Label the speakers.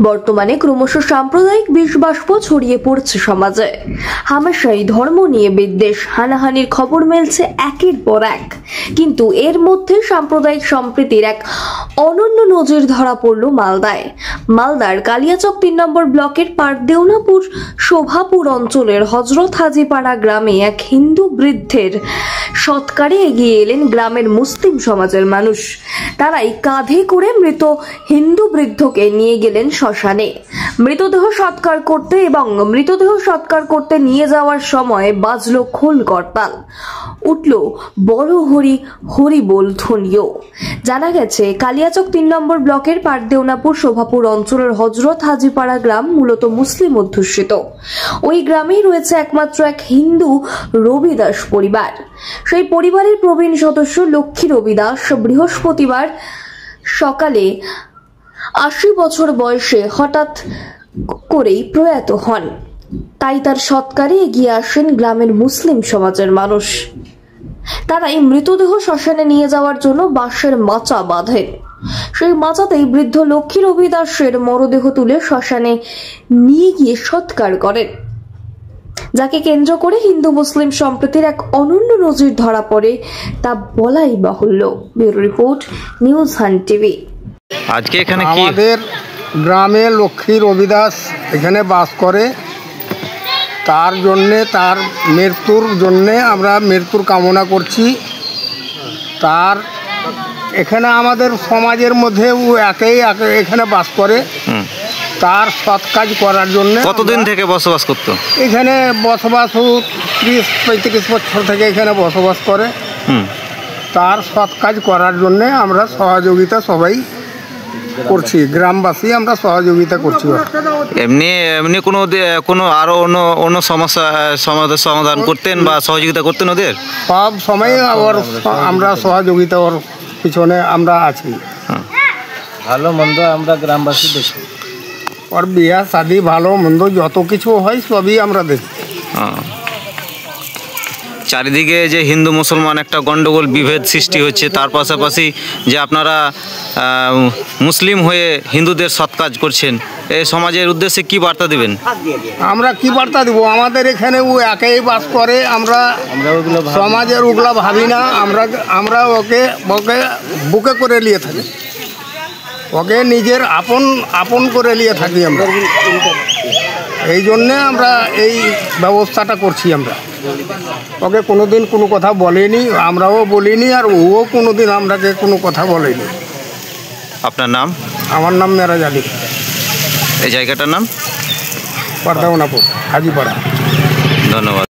Speaker 1: বর্তমানে ক্রমশ সাম্প্রদায়িক বিষবাষ্প ছড়িয়ে পড়ছে সমাজে। হামেশাই ধর্ম নিয়ে বিদ্বেষ, হানাহানির খবর মেলছে একের পর এক। কিন্তু এর মধ্যে সাম্প্রদায়িক সম্প্রীতির এক অনন্য নজির ধরা পড়ল মালদায়। মালদার কালিয়াচক ৩ নম্বর ব্লকের পারদেউনাপুর শোভাপুর অঞ্চলের হজরত হাজিপাড়া গ্রামে এক হিন্দু বৃদ্ধের সৎকারে এগিয়ে এলেন গ্রামের মুসলিম সমাজের মানুষ। তারাই কাঁধে করে মৃত হিন্দু বৃদ্ধকে নিয়ে গেলেন শ্মশানে। মৃতদেহ সৎকার করতে নিয়ে যাওয়ার সময় বাজলো খোল করতাল, উঠল বড় হরি বল ধ্বনিও। জানা গেছে, কালিয়াচক ৩ নম্বর ব্লকের পারদেউনাপুর শোভাপুর অঞ্চলের হজরত হাজিপাড়া গ্রাম মূলত মুসলিম অধ্যুষিত। ওই গ্রামেই রয়েছে একমাত্র এক হিন্দু রবিদাস পরিবার। সেই পরিবারের প্রবীণ সদস্য লক্ষ্মী রবিদাস বৃহস্পতিবার সকালে ৮০ বছর বয়সে হঠাৎ করেই প্রয়াত হন। তাই তার সৎকারে এগিয়ে আসেন গ্রামের মুসলিম সমাজের মানুষ। তারাই মৃতদেহ শ্মশানে নিয়ে যাওয়ার জন্য বাঁশের মাচা বাঁধেন। সেই মাচাতেই বৃদ্ধ লক্ষ্মী রবিদাসের মরদেহ তুলে শ্মশানে নিয়ে গিয়ে সৎকার করেন, যাকে কেন্দ্র করে হিন্দু মুসলিম সম্প্রীতির এক অনন্য নজির ধরা পড়ে তা বলাই বাহুল্য। Bureau report, news hunt TV.
Speaker 2: আজকে এখানে
Speaker 3: আমাদের গ্রামে লক্ষ্মী রবিদাস এখানে বাস করে। তার জন্যে, তার মৃত্যুর জন্যে আমরা মৃত্যুর কামনা করছি। তার এখানে আমাদের সমাজের মধ্যে এখানে বাস করে। তার সৎ কাজ করার জন্য
Speaker 2: কতদিন থেকে বসবাস করতো
Speaker 3: এখানে? বসবাস ৩০-৩৫ বছর থেকে এখানে বসবাস করে। তার সৎ কাজ করার জন্য আমরা সহযোগিতা সবাই করছি, গ্রামবাসী আমরা সহযোগিতা করছি।
Speaker 2: এমনি কোনো আরো অন্য সমস্যা সমাধান করতেন বা সহযোগিতা করতেন ওদের?
Speaker 3: সব সময় আমরা সহযোগিতা ওর পিছনে আমরা আছি।
Speaker 4: ভালো মন্দ আমরা গ্রামবাসী দেখি।
Speaker 3: ওর বিয়া শাদি ভালো মন্দ যত কিছু হয় সবই আমরা দেখি।
Speaker 2: চারিদিকে যে হিন্দু মুসলমান একটা গন্ডগোল বিভেদ সৃষ্টি হচ্ছে, তার পাশাপাশি যে আপনারা মুসলিম হয়ে হিন্দুদের সৎ কাজ করছেন, এই সমাজের উদ্দেশ্যে কি বার্তা দেবেন?
Speaker 3: আমরা কি বার্তা দেবো? আমাদের এখানে ও একাই বাস করে। আমরা সমাজের ওগুলা ভাবি না। আমরা ওকে বুকে করে নিয়ে থাকি, ওকে নিজের আপন করে নিয়ে থাকি আমরা। এই জন্যে আমরা এই ব্যবস্থাটা করছি। আমরা ওকে কোনোদিন কোনো কথা বলিনি, আমরাও বলিনি, আর ও কোনোদিন আমরাকে কোনো কথা বলেনি।
Speaker 2: আপনার নাম?
Speaker 3: আমার নাম মেরাজ আলী।
Speaker 2: এই জায়গাটার নাম?
Speaker 3: পারদেউনাপুর হাজিপাড়া।
Speaker 2: ধন্যবাদ।